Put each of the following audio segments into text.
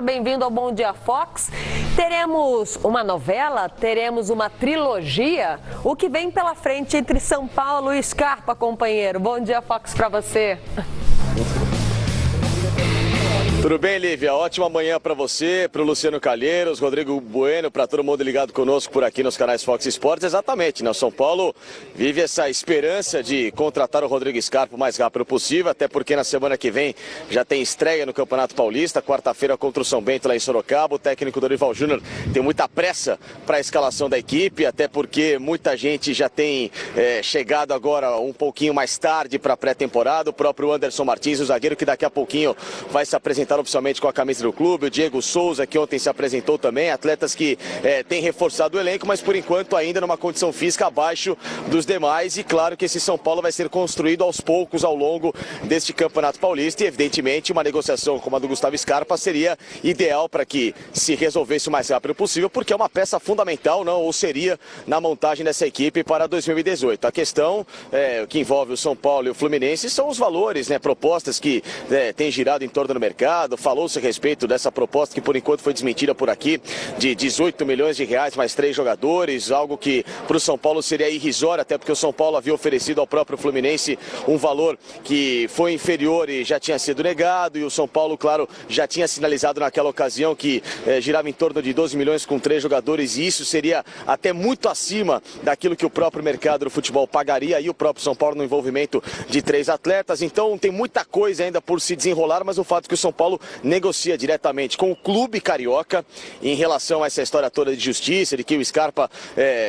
bem-vindo ao Bom Dia Fox. Teremos uma novela, teremos uma trilogia. O que vem pela frente entre São Paulo e Scarpa, companheiro? Bom Dia Fox para você. Tudo bem, Lívia? Ótima manhã para você, para o Luciano Calheiros, Rodrigo Bueno, para todo mundo ligado conosco por aqui nos canais Fox Sports. Exatamente, né? O São Paulo vive essa esperança de contratar o Rodrigo Scarpa o mais rápido possível, até porque na semana que vem já tem estreia no Campeonato Paulista, quarta-feira contra o São Bento lá em Sorocaba. O técnico Dorival Júnior tem muita pressa para a escalação da equipe, até porque muita gente já tem chegado agora um pouquinho mais tarde para a pré-temporada. O próprio Anderson Martins, o zagueiro que daqui a pouquinho vai se apresentar oficialmente com a camisa do clube, o Diego Souza, que ontem se apresentou também, atletas que têm reforçado o elenco, mas por enquanto ainda numa condição física abaixo dos demais. E claro que esse São Paulo vai ser construído aos poucos ao longo deste Campeonato Paulista, e evidentemente uma negociação como a do Gustavo Scarpa seria ideal para que se resolvesse o mais rápido possível, porque é uma peça fundamental, não, ou seria, na montagem dessa equipe para 2018. A questão que envolve o São Paulo e o Fluminense são os valores, né, propostas que têm girado em torno do mercado. Falou-se a respeito dessa proposta que por enquanto foi desmentida por aqui, de 18 milhões de reais mais 3 jogadores, algo que para o São Paulo seria irrisório, até porque o São Paulo havia oferecido ao próprio Fluminense um valor que foi inferior e já tinha sido negado, e o São Paulo, claro, já tinha sinalizado naquela ocasião que girava em torno de 12 milhões com 3 jogadores, e isso seria até muito acima daquilo que o próprio mercado do futebol pagaria, e o próprio São Paulo no envolvimento de 3 atletas. Então tem muita coisa ainda por se desenrolar, mas o fato é que o São Paulo negocia diretamente com o clube carioca em relação a essa história toda de justiça, de que o Scarpa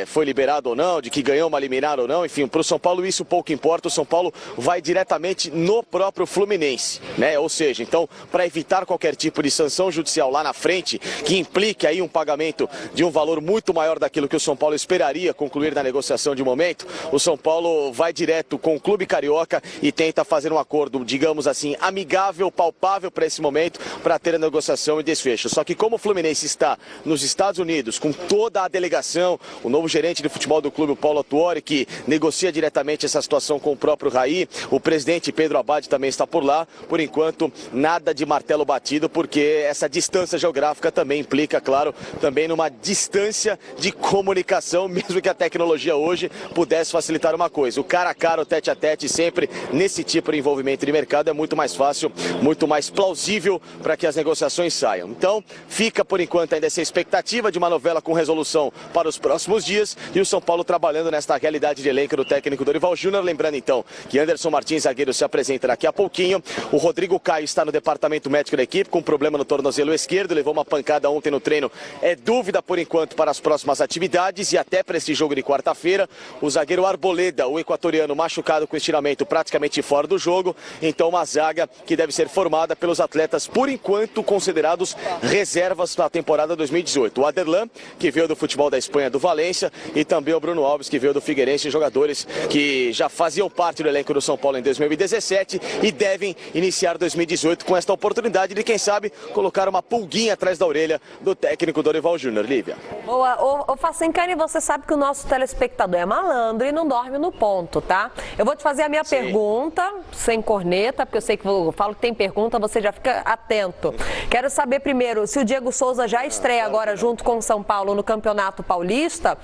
foi liberado ou não, de que ganhou uma liminar ou não. Enfim, para o São Paulo isso pouco importa. O São Paulo vai diretamente no próprio Fluminense, né? Ou seja, então, para evitar qualquer tipo de sanção judicial lá na frente, que implique aí um pagamento de um valor muito maior daquilo que o São Paulo esperaria concluir na negociação de momento, o São Paulo vai direto com o clube carioca e tenta fazer um acordo, digamos assim, amigável, palpável para esse momento, para ter a negociação e desfecho. Só que como o Fluminense está nos Estados Unidos, com toda a delegação, o novo gerente de futebol do clube, o Paulo Autuori, que negocia diretamente essa situação com o próprio Raí, o presidente Pedro Abad também está por lá. Por enquanto, nada de martelo batido, porque essa distância geográfica também implica, claro, também numa distância de comunicação, mesmo que a tecnologia hoje pudesse facilitar uma coisa. O cara a cara, o tete a tete, sempre nesse tipo de envolvimento de mercado é muito mais fácil, muito mais plausível para que as negociações saiam. Então, fica por enquanto ainda essa expectativa de uma novela com resolução para os próximos dias, e o São Paulo trabalhando nesta realidade de elenco do técnico Dorival Júnior. Lembrando então que Anderson Martins, zagueiro, se apresenta daqui a pouquinho. O Rodrigo Caio está no departamento médico da equipe com problema no tornozelo esquerdo, levou uma pancada ontem no treino, é dúvida por enquanto para as próximas atividades e até para esse jogo de quarta-feira. O zagueiro Arboleda, o equatoriano, machucado com estiramento, praticamente fora do jogo. Então uma zaga que deve ser formada pelos atletas por enquanto considerados reservas para a temporada 2018. O Aderlan, que veio do futebol da Espanha, do Valência, e também o Bruno Alves, que veio do Figueirense, jogadores que já faziam parte do elenco do São Paulo em 2017 e devem iniciar 2018 com esta oportunidade de, quem sabe, colocar uma pulguinha atrás da orelha do técnico Dorival Júnior. Lívia. Boa. Ô Facincani, você sabe que o nosso telespectador é malandro e não dorme no ponto, tá? Eu vou te fazer a minha pergunta, sem corneta, porque eu sei que eu falo que tem pergunta, você já fica atento. Quero saber primeiro se o Diego Souza já estreia agora junto com o São Paulo no Campeonato Paulista.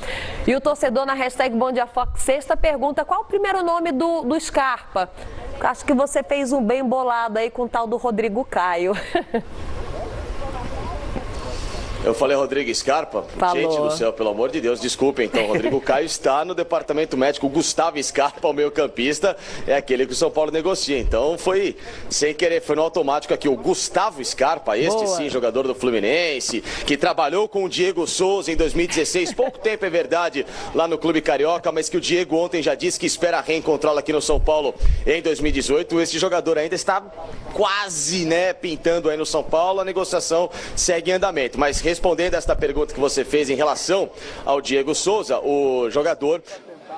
E o torcedor na hashtag Bom Dia Fox Sexta pergunta qual o primeiro nome do Scarpa. Acho que você fez um bem bolado aí com o tal do Rodrigo Caio. Eu falei Rodrigo Scarpa? Falou. Gente do céu, pelo amor de Deus, desculpem. Então, Rodrigo Caio está no departamento médico. O Gustavo Scarpa, o meio-campista, é aquele que o São Paulo negocia. Então, foi sem querer, foi no automático aqui. O Gustavo Scarpa, este sim, jogador do Fluminense, que trabalhou com o Diego Souza em 2016. Pouco tempo, é verdade, lá no Clube Carioca, mas que o Diego ontem já disse que espera reencontrá-lo aqui no São Paulo em 2018. Esse jogador ainda está quase, né, pintando aí no São Paulo. A negociação segue em andamento. Mas respondendo a esta pergunta que você fez em relação ao Diego Souza, o jogador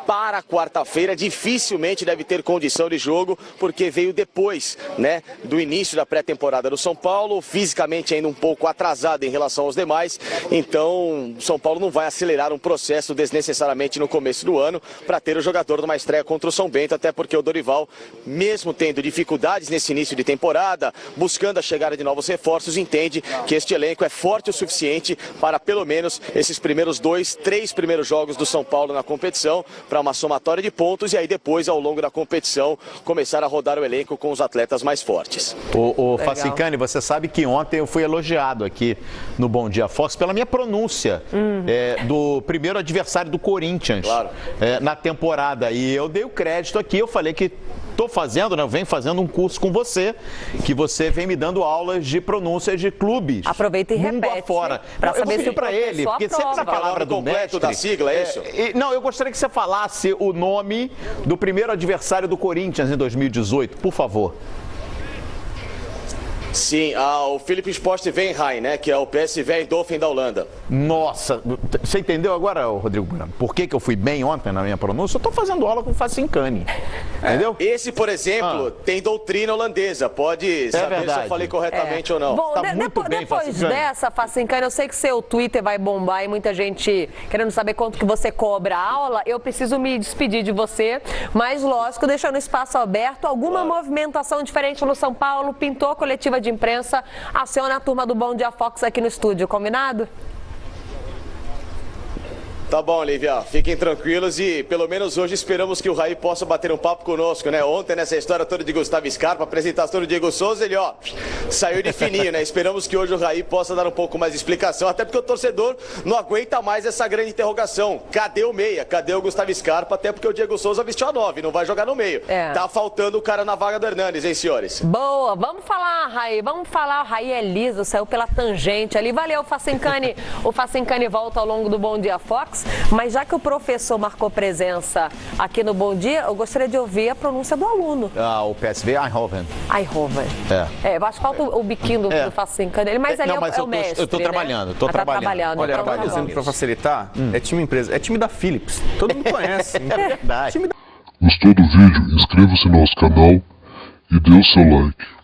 para quarta-feira. Dificilmente deve ter condição de jogo, porque veio depois, né, do início da pré-temporada do São Paulo, fisicamente ainda um pouco atrasado em relação aos demais. Então, São Paulo não vai acelerar um processo desnecessariamente no começo do ano para ter o jogador numa estreia contra o São Bento, até porque o Dorival, mesmo tendo dificuldades nesse início de temporada, buscando a chegada de novos reforços, entende que este elenco é forte o suficiente para pelo menos esses primeiros 2, 3 primeiros jogos do São Paulo na competição, para uma somatória de pontos, e aí depois, ao longo da competição, começar a rodar o elenco com os atletas mais fortes. O Facincani, você sabe que ontem eu fui elogiado aqui no Bom Dia Fox pela minha pronúncia do primeiro adversário do Corinthians, claro, na temporada. E eu dei o crédito aqui, eu falei que estou fazendo, né, venho fazendo um curso com você, que você vem me dando aulas de pronúncias de clubes. Aproveita e mundo repete. afora. Para saber se para ele, porque sempre na palavra do mestre da sigla, é isso? Não, eu gostaria que você falasse o nome do primeiro adversário do Corinthians em 2018, por favor. Sim, o Philipp Sportvenheim, né, que é o PSV Eindhoven da Holanda. Nossa, você entendeu agora, Rodrigo Bueno, por que eu fui bem ontem na minha pronúncia? Eu estou fazendo aula com o Facincani, entendeu? Esse, por exemplo, tem doutrina holandesa, pode saber se eu falei corretamente ou não. Bom, tá depois dessa, Facincani, eu sei que seu Twitter vai bombar e muita gente querendo saber quanto que você cobra a aula, eu preciso me despedir de você, mas lógico, deixando o espaço aberto, alguma movimentação diferente no São Paulo, pintou a coletiva de imprensa, aciona a turma do Bom Dia Fox aqui no estúdio, combinado? Tá bom, Lívia, fiquem tranquilos e pelo menos hoje esperamos que o Raí possa bater um papo conosco, né? Ontem, nessa história toda de Gustavo Scarpa, apresentação do Diego Souza, ele, saiu de fininho, né? Esperamos que hoje o Raí possa dar um pouco mais de explicação, até porque o torcedor não aguenta mais essa grande interrogação. Cadê o meia? Cadê o Gustavo Scarpa? Até porque o Diego Souza vestiu a 9, não vai jogar no meio. Tá faltando o cara na vaga do Hernanes, hein, senhores? Boa, vamos falar, Raí, o Raí é liso, saiu pela tangente ali. Valeu, Facincani. O Facincani volta ao longo do Bom Dia Fox. Mas já que o professor marcou presença aqui no Bom Dia, eu gostaria de ouvir a pronúncia do aluno. O PSV Eindhoven. Eindhoven. Eu acho que falta o biquinho do Facincani, mas ali é o mestre. Eu estou trabalhando, estou trabalhando. Olha, por exemplo, para facilitar, é time empresa, é time da Philips. Todo mundo conhece. É verdade. Time da... Gostou do vídeo? Inscreva-se no nosso canal e dê o seu like.